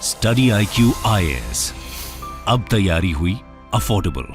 Study IQ IAS, अब तैयारी हुई अफोर्डेबल।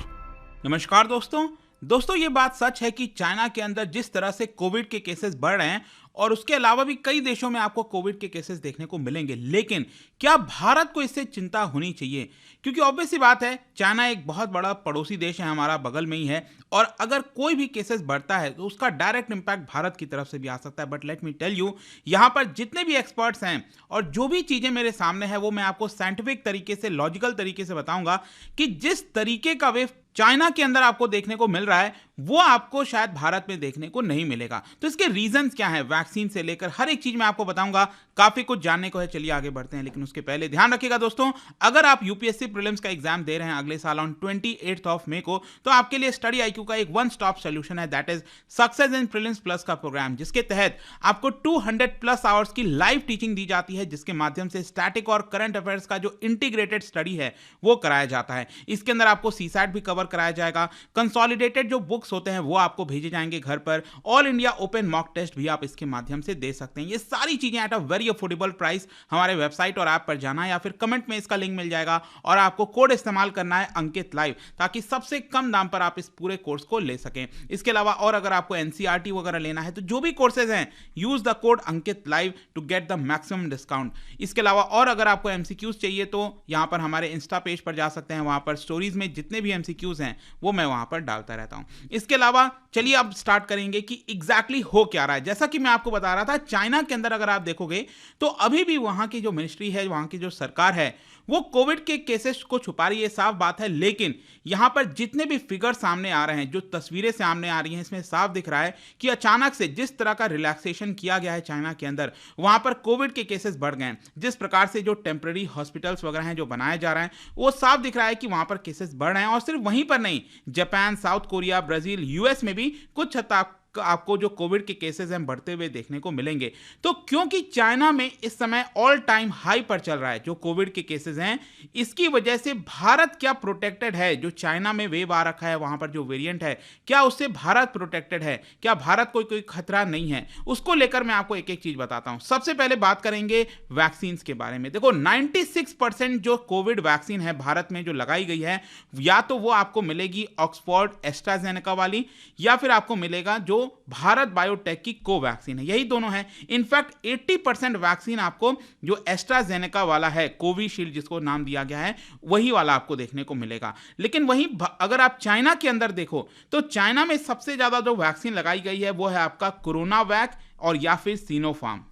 नमस्कार दोस्तों ये बात सच है कि चाइना के अंदर जिस तरह से कोविड के केसेस बढ़ रहे हैं और उसके अलावा भी कई देशों में आपको कोविड के केसेस देखने को मिलेंगे, लेकिन क्या भारत को इससे चिंता होनी चाहिए? क्योंकि ऑब्वियस सी बात है, चाइना एक बहुत बड़ा पड़ोसी देश है, हमारा बगल में ही है, और अगर कोई भी केसेस बढ़ता है तो उसका डायरेक्ट इंपैक्ट भारत की तरफ से भी आ सकता है। But let me tell you, यहाँ पर जितने भी एक्सपर्ट्स हैं और जो भी चीज़ें मेरे सामने है वो मैं आपको साइंटिफिक तरीके से, लॉजिकल तरीके से बताऊंगा कि जिस तरीके का वेव चाइना के अंदर आपको देखने को मिल रहा है वो आपको शायद भारत में देखने को नहीं मिलेगा। तो इसके रीजंस क्या हैं, वैक्सीन से लेकर हर एक चीज मैं आपको बताऊंगा। काफी कुछ जानने को है, चलिए आगे बढ़ते हैं। लेकिन उसके पहले ध्यान रखिएगा दोस्तों, अगर आप यूपीएससी प्रीलिम्स का एग्जाम दे रहे हैं अगले साल ऑन 28 मई को, तो आपके लिए स्टडी IQ का एक वन स्टॉप सोल्यूशन है, that is success in prelims plus का प्रोग्राम, जिसके तहत आपको 200+ आवर्स की लाइव टीचिंग दी जाती है, जिसके माध्यम से स्टैटिक और करंट अफेयर्स का जो इंटीग्रेटेड स्टडी है वो कराया जाता है। इसके अंदर आपको सीसैट भी कवर कराया जाएगा, कंसोलिडेटेड जो बुक्स होते हैं वो आपको भेजे जाएंगे घर पर, all India open mock test भी आप इसके माध्यम से दे सकते हैं। ये सारी चीजें at a very affordable price. हमारे वेबसाइट और ऐप पर जाना है या फिर कमेंट में इसका लिंक मिल जाएगा और आपको कोड इस्तेमाल करना है अंकित लाइव, ताकि सबसे कम दाम पर आप इस पूरे कोर्स को ले सकें। इसके अलावा और अगर आपको NCERT वगैरह लेना है तो जो भी कोर्सेज हैं, use the code Ankit live to get the maximum discount. इसके अलावा और अगर आपको MCQs चाहिए तो यहां पर हमारे इंस्टा पेज पर जा सकते हैं, वहां पर स्टोरीज में जितने भी MCQs हैं वो मैं वहां पर डालता रहता हूं। इसके अलावा चलिए अब स्टार्ट करेंगे कि एग्जैक्टली हो क्या रहा है। जैसा कि मैं आपको बता रहा था, चाइना के अंदर अगर आप देखोगे तो अभी भी वहां की जो मिनिस्ट्री है, वहां की जो सरकार है, वो कोविड के केसेस को छुपा रही है, साफ बात है। लेकिन यहां पर जितने भी फिगर सामने आ रहे हैं, जो तस्वीरें सामने आ रही हैं, इसमें साफ दिख रहा है कि अचानक से जिस तरह का रिलैक्सेशन किया गया है चाइना के अंदर, वहां पर कोविड के केसेस बढ़ गए हैं। जिस प्रकार से जो टेम्पररी हॉस्पिटल्स वगैरह हैं जो बनाए जा रहे हैं, वो साफ दिख रहा है कि वहां पर केसेस बढ़ रहे हैं। और सिर्फ वहीं पर नहीं, Japan, south Korea, Brazil, US में भी कुछ हद तक आपको जो कोविड के केसेस हैं बढ़ते हुए देखने को मिलेंगे। तो क्योंकि चाइना में इस समय ऑल टाइम हाई पर चल रहा है जो कोविड के केसेस हैं, इसकी वजह से भारत क्या प्रोटेक्टेड है? जो चाइना में वेव आ रखा है, वहां पर जो वेरिएंट है, क्या उससे भारत प्रोटेक्टेड है? क्या भारत को कोई खतरा नहीं है? उसको लेकर मैं आपको एक एक चीज बताता हूं। सबसे पहले बात करेंगे वैक्सीन के बारे में। देखो, 96% जो कोविड वैक्सीन है भारत में जो लगाई गई है, या तो वो आपको मिलेगी ऑक्सफोर्ड एस्ट्राजेनेका वाली, या फिर आपको मिलेगा जो भारत बायोटेक की कोवैक्सीन है। यही दोनों है। इनफैक्ट 80% वैक्सीन आपको जो एस्ट्राजेनेका वाला है, कोविशील्ड जिसको नाम दिया गया है, वही वाला आपको देखने को मिलेगा। लेकिन वहीं अगर आप चाइना के अंदर देखो तो चाइना में सबसे ज्यादा जो वैक्सीन लगाई गई है वो है आपका कोरोना वैक और या फिर सिनोफार्म।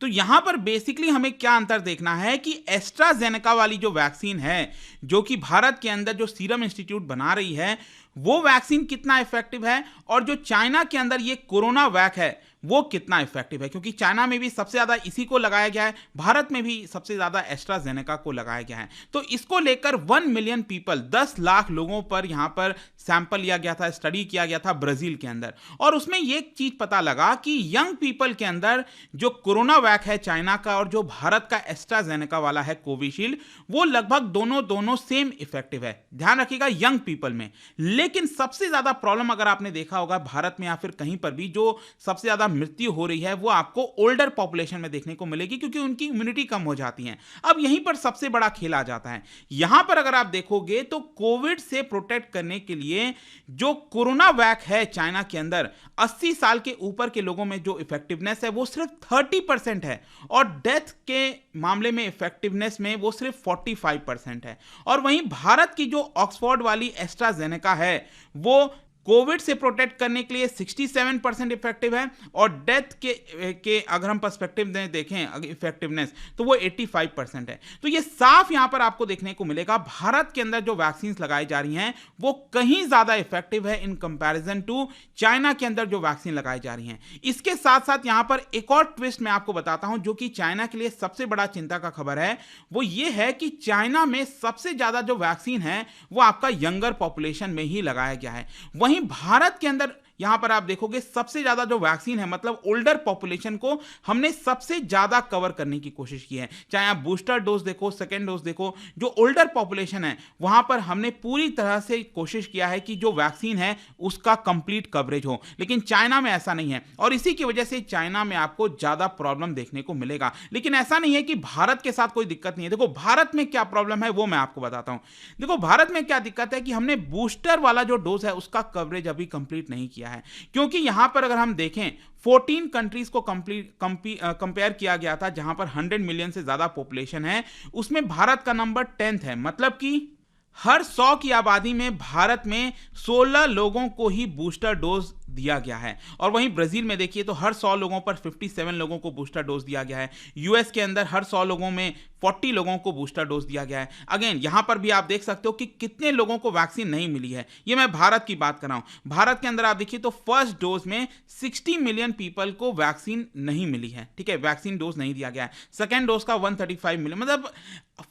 तो यहां पर बेसिकली हमें क्या अंतर देखना है कि एस्ट्राजेनेका वाली जो वैक्सीन है, जो कि भारत के अंदर जो सीरम इंस्टीट्यूट बना रही है, वो वैक्सीन कितना इफेक्टिव है, और जो चाइना के अंदर ये कोरोना वैक है वो कितना इफेक्टिव है। क्योंकि चाइना में भी सबसे ज्यादा इसी को लगाया गया है, भारत में भी सबसे ज्यादा एस्ट्राजेनेका को लगाया गया है। तो इसको लेकर 1 मिलियन पीपल, 10 लाख लोगों पर यहां पर सैंपल लिया गया था, स्टडी किया गया था ब्राजील के अंदर, और उसमें ये चीज पता लगा कि यंग पीपल के अंदर जो कोरोना वैक है चाइना का और जो भारत का एस्ट्राजेनेका वाला है कोविशील्ड, वो लगभग दोनों सेम इफेक्टिव है। ध्यान रखिएगा, यंग पीपल में। लेकिन सबसे ज्यादा प्रॉब्लम अगर आपने देखा होगा भारत में या फिर कहीं पर भी, जो सबसे ज्यादा मृत्यु हो रही है वो आपको ओल्डर पॉपुलेशन में देखने को मिलेगी, क्योंकि उनकी इम्यूनिटी कम हो जाती है। अब यहीं पर सबसे बड़ा खेल आ जाता है। यहां पर अगर आप देखोगे तो कोविड से प्रोटेक्ट करने के लिए जो कोरोना वैक है चाइना के अंदर, 80 साल के ऊपर के लोगों में जो इफेक्टिवनेस है वो सिर्फ 30% है, और डेथ के मामले में इफेक्टिवनेस में वो सिर्फ 45% है। और वहीं भारत की जो ऑक्सफोर्ड वाली एस्ट्राजेनेका है वो कोविड से प्रोटेक्ट करने के लिए 67% इफेक्टिव है, और डेथ के अगर हम पर्सपेक्टिव में देखें इफेक्टिवनेस तो वो 85% है। तो ये साफ यहां पर आपको देखने को मिलेगा, भारत के अंदर जो वैक्सीन लगाई जा रही हैं वो कहीं ज्यादा इफेक्टिव है इन कंपैरिजन टू चाइना के अंदर जो वैक्सीन लगाई जा रही हैं। इसके साथ साथ यहां पर एक और ट्विस्ट मैं आपको बताता हूं, जो कि चाइना के लिए सबसे बड़ा चिंता का खबर है। वो ये है कि चाइना में सबसे ज्यादा जो वैक्सीन है वो आपका यंगर पॉपुलेशन में ही लगाया गया है। वहीं भारत के अंदर यहां पर आप देखोगे सबसे ज्यादा जो वैक्सीन है, मतलब ओल्डर पॉपुलेशन को हमने सबसे ज्यादा कवर करने की कोशिश की है। चाहे आप बूस्टर डोज देखो, सेकेंड डोज देखो, जो ओल्डर पॉपुलेशन है वहां पर हमने पूरी तरह से कोशिश किया है कि जो वैक्सीन है उसका कंप्लीट कवरेज हो। लेकिन चाइना में ऐसा नहीं है और इसी की वजह से चाइना में आपको ज्यादा प्रॉब्लम देखने को मिलेगा। लेकिन ऐसा नहीं है कि भारत के साथ कोई दिक्कत नहीं है। देखो भारत में क्या प्रॉब्लम है वो मैं आपको बताता हूं। देखो भारत में क्या दिक्कत है कि हमने बूस्टर वाला जो डोज है उसका कवरेज अभी कंप्लीट नहीं किया है, क्योंकि यहां पर अगर हम देखें 14 कंट्रीज को कंपेयर किया गया था जहां पर 100 मिलियन से ज्यादा पॉपुलेशन है, उसमें भारत का नंबर 10th है। मतलब कि हर 100 की आबादी में भारत में 16 लोगों को ही बूस्टर डोज दिया गया है। और वहीं ब्राजील में देखिए तो हर 100 लोगों पर 57 लोगों को बूस्टर डोज दिया गया है। यूएस के अंदर हर 100 लोगों में 40 लोगों को बूस्टर डोज दिया गया है। अगेन यहां पर भी आप देख सकते हो कि कितने लोगों को वैक्सीन नहीं मिली है। ये मैं भारत की बात कर रहा हूं। भारत के अंदर आप देखिए तो फर्स्ट डोज में 60 मिलियन पीपल को वैक्सीन नहीं मिली है, ठीक है, वैक्सीन डोज नहीं दिया गया है। सेकेंड डोज का 135 मिलियन, मतलब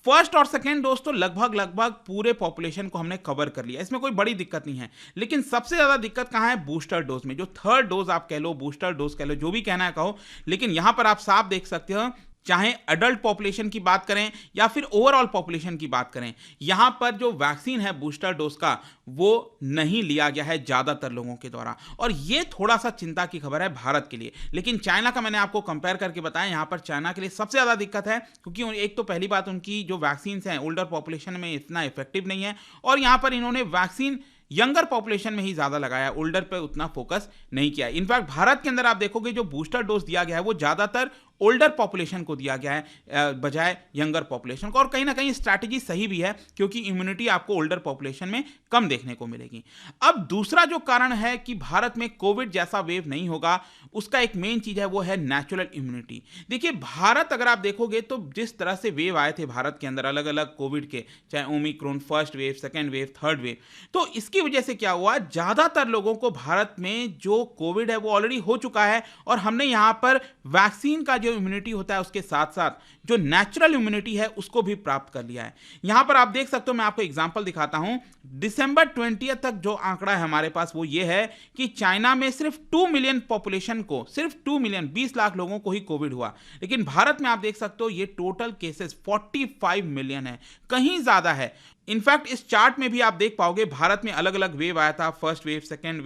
फर्स्ट और सेकेंड डोज तो लगभग पूरे पॉपुलेशन को हमने कवर कर लिया, इसमें कोई बड़ी दिक्कत नहीं है। लेकिन सबसे ज्यादा दिक्कत कहां है? बूस्टर डोज में। जो थर्ड डोज आप कह लो, बूस्टर डोज कह लो, जो भी कहना है कहो, लेकिन यहां पर आप साफ देख सकते हो, चाहे अडल्ट पॉपुलेशन की बात करें या फिर ओवरऑल पॉपुलेशन की बात करें, यहां पर जो वैक्सीन है बूस्टर डोज का वो नहीं लिया गया है ज्यादातर लोगों के द्वारा। और ये थोड़ा सा चिंता की खबर है भारत के लिए। लेकिन चाइना का मैंने आपको कंपेयर करके बताया, यहां पर चाइना के लिए सबसे ज्यादा दिक्कत है, क्योंकि एक तो पहली बात उनकी जो वैक्सीन हैं ओल्डर पॉपुलेशन में इतना इफेक्टिव नहीं है, और यहां पर इन्होंने वैक्सीन यंगर पॉपुलेशन में ही ज्यादा लगाया, ओल्डर पे उतना फोकस नहीं किया। इनफैक्ट भारत के अंदर आप देखोगे जो बूस्टर डोज दिया गया है वो ज्यादातर ओल्डर पॉपुलेशन को दिया गया है बजाय यंगर पॉपुलेशन को। और कहीं ना कहीं स्ट्रैटेजी सही भी है, क्योंकि इम्यूनिटी आपको ओल्डर पॉपुलेशन में कम देखने को मिलेगी। अब दूसरा जो कारण है कि भारत में कोविड जैसा वेव नहीं होगा, उसका एक मेन चीज है वो है नेचुरल इम्यूनिटी। देखिए भारत अगर आप देखोगे तो जिस तरह से वेव आए थे भारत के अंदर अलग अलग कोविड के, चाहे Omicron, first wave, second wave, third wave, तो इसकी वजह से क्या हुआ, ज्यादातर लोगों को भारत में जो कोविड है वो ऑलरेडी हो चुका है, और हमने यहां पर वैक्सीन का जो इम्यूनिटी होता है उसके साथ साथ जो नेचुरल इम्यूनिटी है उसको भी प्राप्त कर लिया है। यहां पर आप देख सकते हो, मैं आपको एग्जांपल दिखाता हूं। दिसंबर 20 तक जो आंकड़ा है हमारे पास वो ये है कि चाइना में सिर्फ 2 मिलियन पॉपुलेशन को, सिर्फ 2 मिलियन 20 लाख लोगों को ही कोविड हुआ। लेकिन भारत में आप देख सकते हो ये टोटल केसेस 45 मिलियन है, कहीं ज्यादा है। इनफैक्ट इस चार्ट में भी आप देख पाओगे भारत में अलग अलग वेव आया था, फर्स्ट वेव, सेकेंड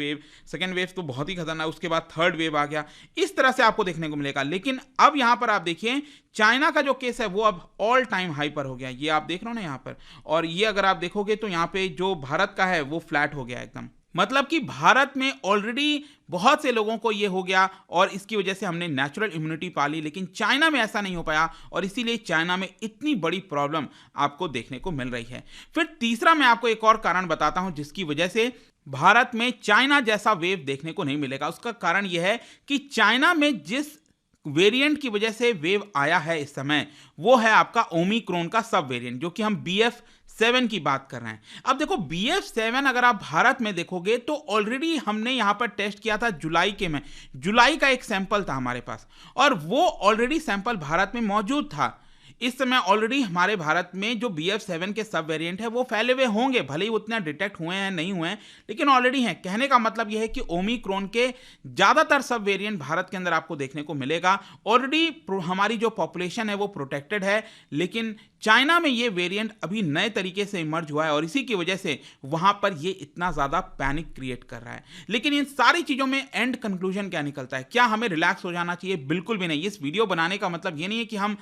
वेव तो बहुत ही खतरनाक, उसके बाद थर्ड वेव आ गया, इस तरह से आपको देखने को मिलेगा। लेकिन अब यहां पर आप देखिए चाइना का जो केस है वो अब ऑल टाइम हाई पर हो गया, ये आप देख रहे हो ना यहां पर, और ये अगर आप देखोगे तो यहां पे जो भारत का है वो फ्लैट हो गया एकदम। मतलब कि भारत में ऑलरेडी बहुत से लोगों को ये हो गया और इसकी वजह से हमने नेचुरल इम्यूनिटी पा ली, लेकिन चाइना में ऐसा नहीं हो पाया और इसीलिए चाइना में इतनी बड़ी प्रॉब्लम आपको देखने को मिल रही है। फिर तीसरा मैं आपको एक और कारण बताता हूं जिसकी वजह से भारत में चाइना जैसा वेव देखने को नहीं मिलेगा। उसका कारण यह है कि चाइना में जिस वेरिएंट की वजह से वेव आया है इस समय, वो है आपका ओमिक्रॉन का सब वेरिएंट, जो कि हम BF7 की बात कर रहे हैं। अब देखो BF7 अगर आप भारत में देखोगे तो ऑलरेडी हमने यहां पर टेस्ट किया था जुलाई का एक सैंपल था हमारे पास, और वो ऑलरेडी सैंपल भारत में मौजूद था। इस समय ऑलरेडी हमारे भारत में जो BF7 के सब वेरिएंट है वो फैले हुए होंगे, भले ही उतना डिटेक्ट हुए हैं नहीं हुए हैं, लेकिन ऑलरेडी हैं। कहने का मतलब यह है कि ओमिक्रॉन के ज्यादातर सब वेरिएंट भारत के अंदर आपको देखने को मिलेगा। ऑलरेडी हमारी जो पॉपुलेशन है वो प्रोटेक्टेड है, लेकिन चाइना में ये वेरिएंट अभी नए तरीके से इमर्ज हुआ है और इसी की वजह से वहां पर ये इतना ज्यादा पैनिक क्रिएट कर रहा है। लेकिन इन सारी चीजों में एंड कंक्लूजन क्या निकलता है? क्या हमें रिलैक्स हो जाना चाहिए? बिल्कुल भी नहीं। इस वीडियो बनाने का मतलब ये नहीं है कि हम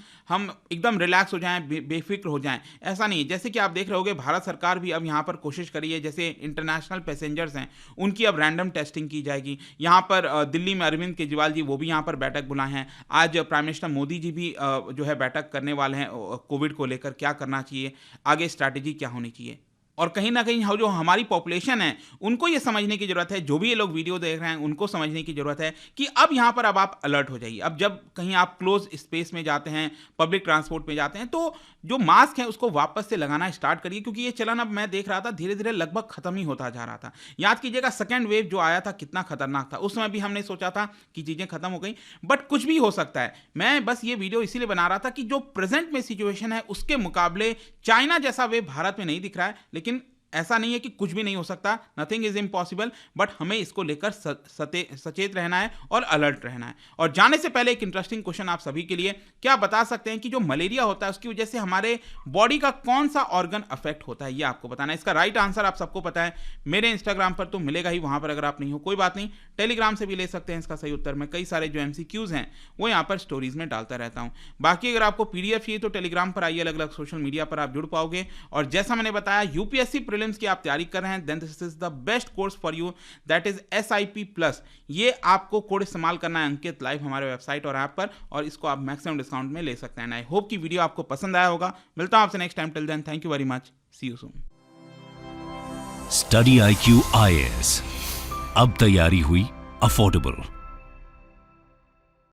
एकदम रिलैक्स हो जाएं, बेफिक्र हो जाएं, ऐसा नहीं है। जैसे कि आप देख रहे होगे भारत सरकार भी अब यहाँ पर कोशिश करी है, जैसे इंटरनेशनल पैसेंजर्स हैं उनकी अब रैंडम टेस्टिंग की जाएगी। यहाँ पर दिल्ली में अरविंद केजरीवाल जी वो भी यहाँ पर बैठक बुलाए हैं। आज प्राइम मिनिस्टर मोदी जी भी जो है बैठक करने वाले हैं कोविड को लेकर, क्या करना चाहिए, आगे स्ट्रैटेजी क्या होनी चाहिए। और कहीं ना कहीं जो हमारी पॉपुलेशन है उनको ये समझने की जरूरत है, जो भी ये लोग वीडियो देख रहे हैं उनको समझने की जरूरत है कि अब यहाँ पर अब आप अलर्ट हो जाइए। अब जब कहीं आप क्लोज स्पेस में जाते हैं, पब्लिक ट्रांसपोर्ट में जाते हैं, तो जो मास्क है उसको वापस से लगाना स्टार्ट करिए, क्योंकि ये चलन अब मैं देख रहा था धीरे धीरे लगभग खत्म ही होता जा रहा था। याद कीजिएगा सेकेंड वेव जो आया था कितना खतरनाक था, उस समय भी हमने सोचा था कि चीजें खत्म हो गई, बट कुछ भी हो सकता है। मैं बस ये वीडियो इसीलिए बना रहा था कि जो प्रेजेंट में सिचुएशन है उसके मुकाबले चाइना जैसा वेव भारत में नहीं दिख रहा है, लेकिन ऐसा नहीं है कि कुछ भी नहीं हो सकता, नथिंग इज इम्पॉसिबल, बट हमें इसको लेकर सचेत रहना है और अलर्ट रहना है। और जाने से पहले एक इंटरेस्टिंग क्वेश्चन आप सभी के लिए, क्या बता सकते हैं कि जो मलेरिया होता है उसकी वजह से हमारे बॉडी का कौन सा ऑर्गन अफेक्ट होता है, ये आपको बताना है। इसका राइट आंसर आप सबको पता है, मेरे इंस्टाग्राम पर तो मिलेगा ही, वहां पर अगर आप नहीं हो कोई बात नहीं, टेलीग्राम से भी ले सकते हैं इसका सही उत्तर। मैं कई सारे जो MCQs हैं वो यहाँ पर स्टोरीज में डालता रहता हूँ। बाकी अगर आपको PDF चाहिए तो टेलीग्राम पर आइए, अलग अलग सोशल मीडिया पर आप जुड़ पाओगे। और जैसा मैंने बताया, UPSC प्रीलिम्स की आप तैयारी कर रहे हैं, then this is the best course for you, that is SIP+। ये आपको कोड इस्तेमाल करना है अंकित लाइव हमारे वेबसाइट और ऐप पर, और इसको आप मैक्सिमम डिस्काउंट में ले सकते हैं। आई होप कि वीडियो आपको पसंद आया होगा। मिलता हूं आपसे next time, till then thank you very much, see you soon. Study IQ IAS, अब तैयारी हुई अफोर्डेबल।